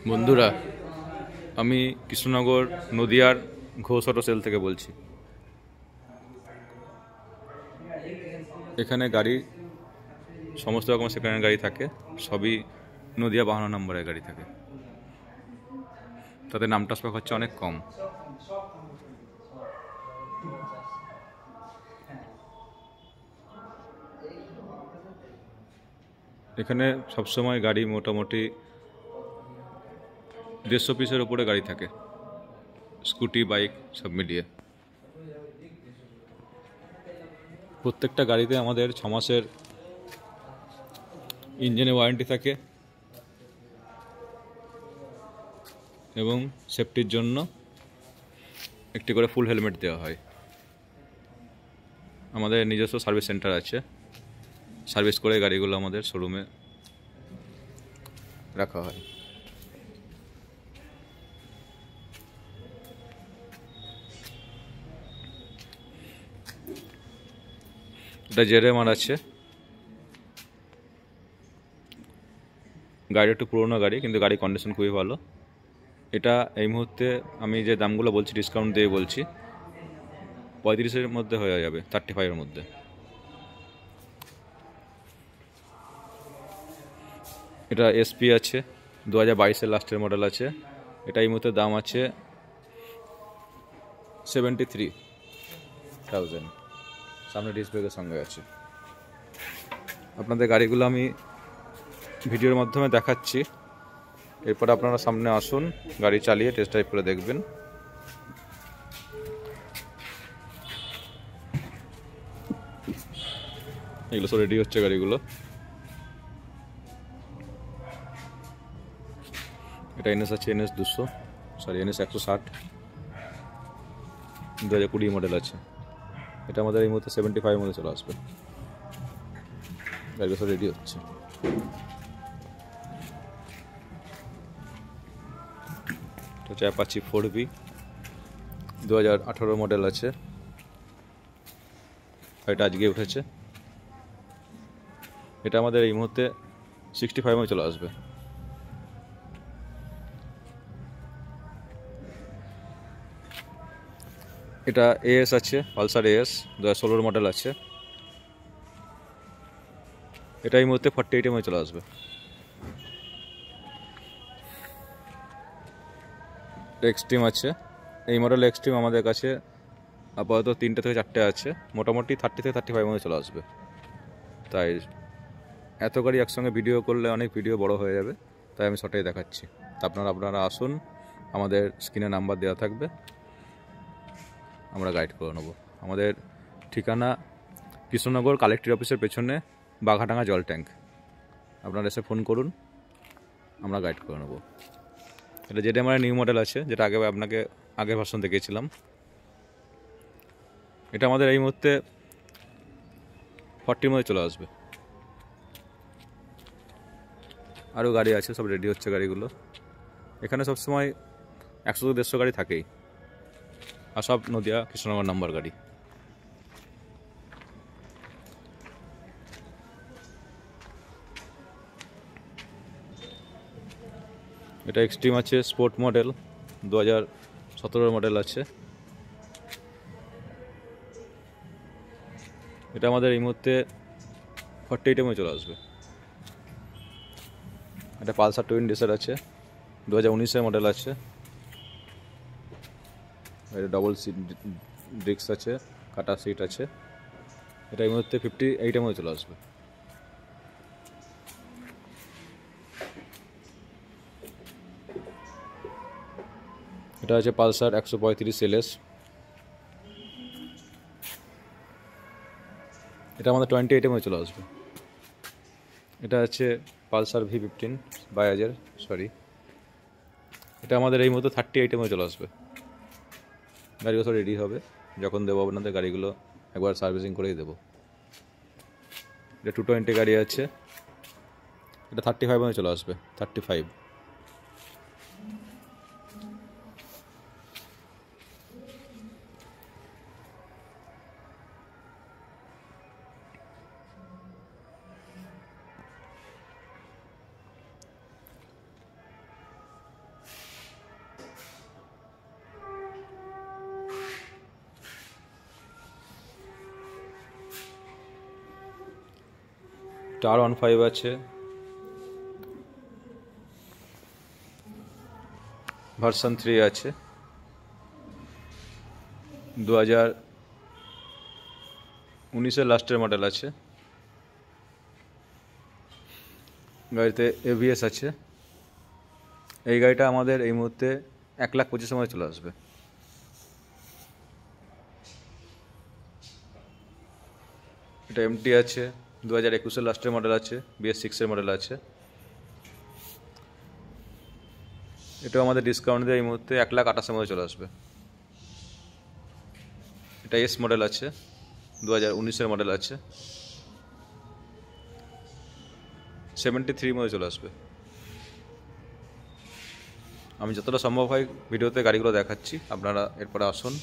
বন্ধুরা, আমি কৃষ্ণনগর নদিয়ার ঘোষ অটো সেল থেকে বলছি। এখানে গাড়ি সমস্ত রকম সেকেন্ড গাড়ি থাকে, সবই নদিয়া 52 নম্বরের গাড়ি থাকে। তাতে নাম ট্রান্সফার খরচা অনেক কম। এখানে সবসময় গাড়ি মোটামুটি 150 পিসের উপরে গাড়ি থাকে, স্কুটি বাইক সব মিলিয়ে। প্রত্যেকটা গাড়িতে আমাদের 6 মাসের ইঞ্জিনে ওয়ারেন্টি থাকে এবং সেফটির জন্য একটি করে ফুল হেলমেট দেওয়া হয়। আমাদের নিজস্ব সার্ভিস সেন্টার আছে, সার্ভিস করে গাড়িগুলো আমাদের শোরুমে রাখা হয়। এটা জেরেমার আছে, গাড়ি একটু পুরোনো গাড়ি, কিন্তু গাড়ি কন্ডিশন খুবই ভালো। এটা এই মুহূর্তে আমি যে দামগুলো বলছি ডিসকাউন্ট দিয়ে বলছি, 35-এর মধ্যে হয়ে যাবে, 35-এর মধ্যে। এটা এসপি আছে, 2022-এর লাস্টের মডেল আছে। এটা এই মুহূর্তে দাম আছে 73,000, সামনে ডিসপ্লের সঙ্গে আছে। আপনাদের গাড়িগুলো আমি ভিডিওর মাধ্যমে দেখাচ্ছি, এরপর আপনারা সামনে আসুন, গাড়ি চালিয়ে টেস্ট ড্রাইভ করে দেখবেন। এগুলো সব রেডি হচ্ছে গাড়িগুলো। এটা এনএস আছে, NS 160, 2020 মডেল আছে। এটা আমাদের এই মুহূর্তে 75 মধ্যে চলে আসবে। গাড়িগুলো সব রেডি হচ্ছে। এটা হচ্ছে অ্যাপাচি 4B, 2018 মডেল আছে। এটা আজকে উঠেছে। এটা আমাদের এই মুহূর্তে 65 মধ্যে চলে আসবে। এটা AS আছে, পালসার AS 2016 মডেল আছে। এটা এই মুহূর্তে 48 মধ্যে চলে আসবে। এক্সট্রিম আছে, এই মডেল এক্সট্রিম আমাদের কাছে আপাতত 3টে থেকে 4টে আছে, মোটামুটি 30 থেকে 35 মধ্যে চলে আসবে। তাই এত গাড়ি একসঙ্গে ভিডিও করলে অনেক ভিডিও বড় হয়ে যাবে, তাই আমি শর্টেই দেখাচ্ছি। তা আপনারা আসুন, আমাদের স্ক্রিনে নাম্বার দেওয়া থাকবে, আমরা গাইড করে নেব। আমাদের ঠিকানা কৃষ্ণনগর কালেক্টর অফিসের পেছনে, বাঘাডাঙ্গা জল ট্যাঙ্ক। আপনারা এসে ফোন করুন, আমরা গাইড করে নেব। এটা যেটা আমার নিউ মডেল আছে, যেটা আপনাকে আগের ভার্সন দেখিয়েছিলাম। এটা আমাদের এই মুহূর্তে 40 মধ্যে চলে আসবে। আরও গাড়ি আছে, সব রেডি হচ্ছে গাড়িগুলো। এখানে সবসময় 100 থেকে 150 গাড়ি থাকেই, আর সব নদিয়া কৃষ্ণনগর নাম্বার গাড়ি। এটা এক্সট্রিম আছে, স্পোর্ট মডেল, 2017 মডেল আছে। এটা আমাদের এই মুহূর্তে 48 মধ্যে চলে আসবে। এটা পালসার টুইন ডিসার আছে, 2019 মডেল আছে। এটা ডবল সিট ডিস্ক আছে, কাটা সিট আছে। এটা এই মুহূর্তে 58 মধ্যে চলে আসবে। এটা আছে পালসার 135 LS, এটা আমাদের 28 মধ্যে চলে আসবে। এটা আছে পালসার V15 বাজাজের, এটা আমাদের এই মুহূর্তে 38 মধ্যে চলে আসবে। গাড়িগুলো সব রেডি হবে, যখন দেবো আপনাদের গাড়িগুলো একবার সার্ভিসিং করেই দেবো। এটা 220 গাড়ি আছে, এটা 35 মধ্যে চলে আসবে, 35। একটা R15 আছে, ভার্সন 3 আছে, 2019-এর লাস্টের মডেল আছে। গাড়িতে ABS আছে। এই গাড়িটা আমাদের এই মুহূর্তে 1,25,000 চলে আসবে। এটা MT আছে, 2021-এর লাস্টের মডেল আছে, BS6-এর মডেল আছে। এটা আমাদের ডিসকাউন্ট দিয়ে এই মুহূর্তে 1,28,000 চলে আসবে। এটা S মডেল আছে, 2019-এর মডেল আছে, 73 চলে আসবে। আমি যতটা সম্ভব হয় ভিডিওতে গাড়িগুলো দেখাচ্ছি, আপনারা এরপরে আসুন,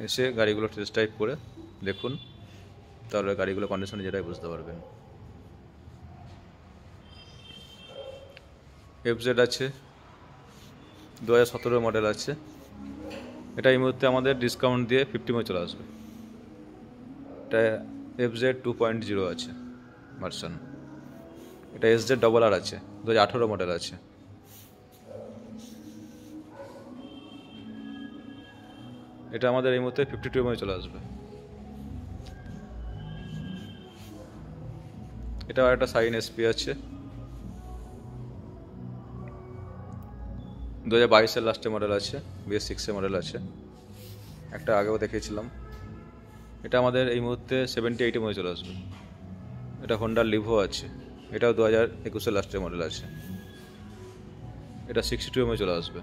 এসে গাড়িগুলো টেস্ট ড্রাইভ করে দেখুন, তাহলে গাড়িগুলো কন্ডিশন যেটাই বুঝতে পারবেন। FZ আছে, 2017 মডেল আছে। এটা এই মুহূর্তে আমাদের ডিসকাউন্ট দিয়ে 50 চলে আসবে। এটা FZ 2.0 আছে ভার্সন। এটা SZ-RR আছে, 2018 মডেল আছে। এটা আমাদের এই মুহূর্তে 52 চলে আসবে। এটা একটা সাইন SP আছে, 2022-এর লাস্টে মডেল আছে, BS6-এর মডেল আছে। একটা আগেও দেখিয়েছিলাম। এটা আমাদের এই মুহূর্তে 78 চলে আসবে। এটা হোন্ডার লিভো আছে, এটাও 2021-এর লাস্টের মডেল আছে। এটা 62 চলে আসবে।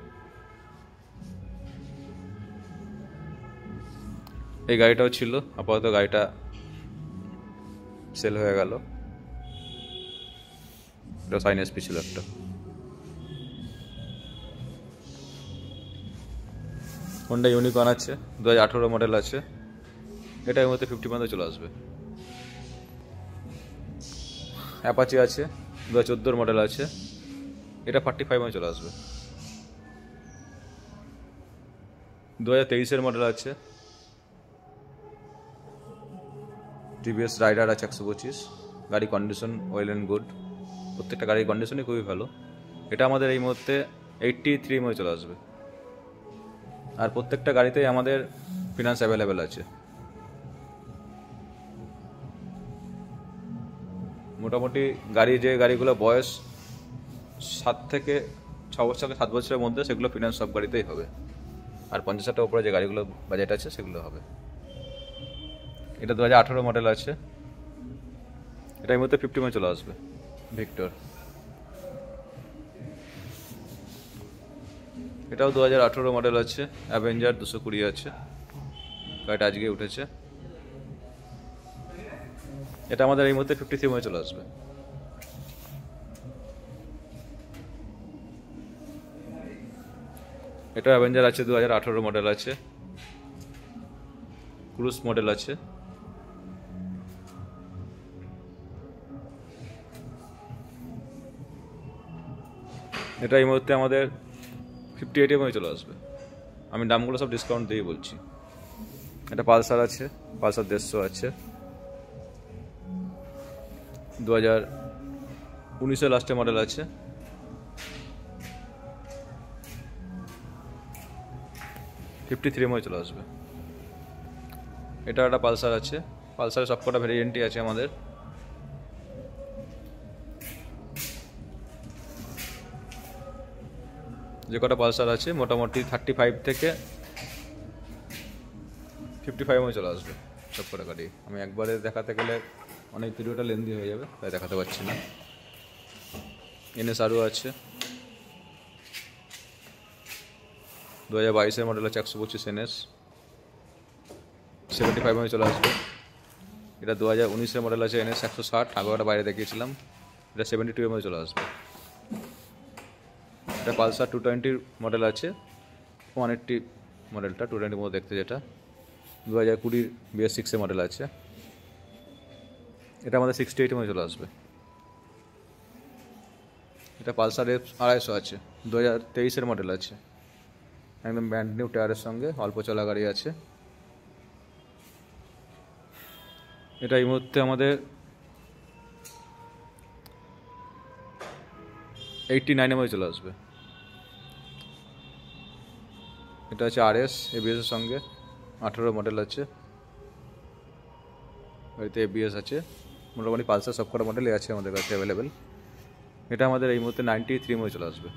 এই গাড়িটাও ছিল, আপাতত গাড়িটা সেল হয়ে গেল। এটা সাইন SP ছিল একটা। হোন্ডা ইউনিকর্ন আছে, 2018 মডেল আছে। এটা এর মধ্যে 50 চলে আসবে। অ্যাপাচি আছে, 2014 মডেল আছে। এটা 45 চলে আসবে। 2023-এর মডেল আছে, TVS রাইডার আছে 125। গাড়ি কন্ডিশন ওয়েল অ্যান্ড গুড, প্রত্যেকটা গাড়ির কন্ডিশনই খুবই ভালো। এটা আমাদের এই মুহূর্তে 83 চলে আসবে। আর প্রত্যেকটা গাড়িতেই আমাদের ফিনান্স অ্যাভেলেবেল আছে। মোটামুটি যে গাড়িগুলো বয়স 7 থেকে 6 বছর থেকে 7 বছরের মধ্যে, সেগুলো ফিনান্স সব গাড়িতেই হবে। আর 50,000 উপরে যে গাড়িগুলো বাজেট আছে সেগুলো হবে। এটা 2018 মডেল আছে। এটা এই মুহূর্তে 50 চলে আসবে। ভিক্টর, এটাও 2018 মডেল আছে। অ্যাভেঞ্জার 220 আছে, গাড়িটা আজকে উঠেছে। এটা আমাদের এই মুহূর্তে 53 চলে আসবে। এটা অ্যাভেঞ্জার আছে, 2018 মডেল আছে, ক্রুজ মডেল আছে। এটা এই মুহূর্তে আমাদের 58 চলে আসবে। আমি দামগুলো সব ডিসকাউন্ট দিয়ে বলছি। এটা পালসার আছে, পালসার 150 আছে, 2019-এর লাস্টে মডেল আছে। চলে আসবে। এটা একটা পালসার আছে। পালসারের সবকটা ভেরিয়েন্টই আছে আমাদের। যে কটা পালসার আছে মোটামুটি 35 থেকে 55 চলে আসবে সব কটা গাড়ি। আমি একবারে দেখাতে গেলে অনেক ভিডিওটা লেন্দি হয়ে যাবে, তাই দেখাতে পারছি না। NS আরও আছে, 2022-এর মডেল আছে, 125 NS, 75 চলে আসবে। এটা 2019-এর মডেল আছে, NS 160, আগে ওটা বাইরে দেখিয়েছিলাম। এটা 72 চলে আসবে। এটা পালসার 220 মডেল আছে, 180 মডেলটা 220 দেখতে, যেটা 2020 BS6-এর মডেল আছে। এটা আমাদের 68 চলে আসবে। এটা পালসার F250 আছে, 2023-এর মডেল আছে, একদম ব্র্যান্ড নিউ টায়ারের সঙ্গে, অল্প চলা গাড়ি আছে। এটা এই মুহূর্তে আমাদের 89 মধ্যে চলে আসবে। এটা হচ্ছে RS ABS এর সঙ্গে 18 মডেল আছে, এতে ABS আছে। মোটামুটি পালসার সবকটা মডেলই আছে আমাদের কাছে অ্যাভেলেবেল। এটা আমাদের এই মুহূর্তে 93 মধ্যে চলে আসবে।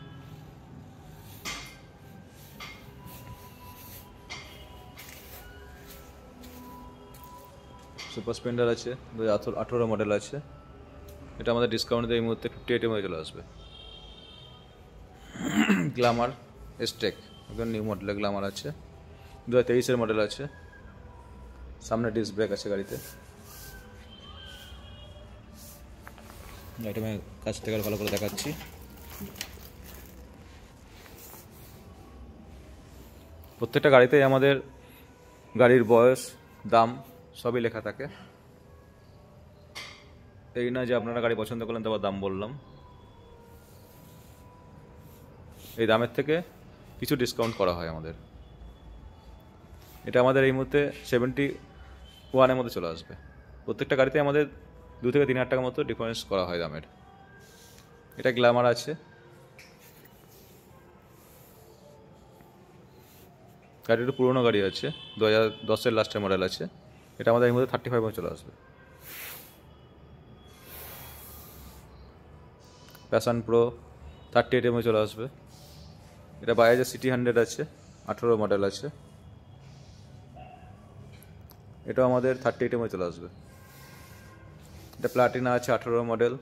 সুপার স্প্লেন্ডার আছে, 2018 মডেল আছে। এটা আমাদের ডিসকাউন্টে এই মুহূর্তে 58 মধ্যে চলে আসবে। গ্ল্যামার এসটেক, এখন নিউ মডেলের গ্ল্যামার আছে, 2023 মডেল আছে। সামনে ডিস্ক ব্রেক আছে গাড়িতে। এটা আমি কাছ থেকে ভালো করে দেখাচ্ছি। প্রত্যেকটা গাড়িতেই আমাদের গাড়ির বয়স, দাম সবই লেখা থাকে। এই না যে আপনারা গাড়ি পছন্দ করলেন তারপর দাম বললাম। এই দামের থেকে কিছু ডিসকাউন্ট করা হয় আমাদের। এটা আমাদের এই মুহূর্তে 71-এর মধ্যে চলে আসবে। প্রত্যেকটা গাড়িতে আমাদের 2 থেকে 3 হাজার টাকার মতো ডিফারেন্স করা হয় দামের। এটা গ্ল্যামার আছে, গাড়িটা একটু পুরোনো গাড়ি আছে, 2010-এর লাস্টের মডেল আছে। এটা আমাদের এই মধ্যে 35 মধ্যে চলে আসবে। প্যাশন প্রো 38 মধ্যে চলে আসবে। এটা বাজাজের সিটি 100 আছে, 18 মডেল আছে। এটাও আমাদের 38 মধ্যে চলে আসবে। এটা প্লাটিনা আছে, 18 মডেল।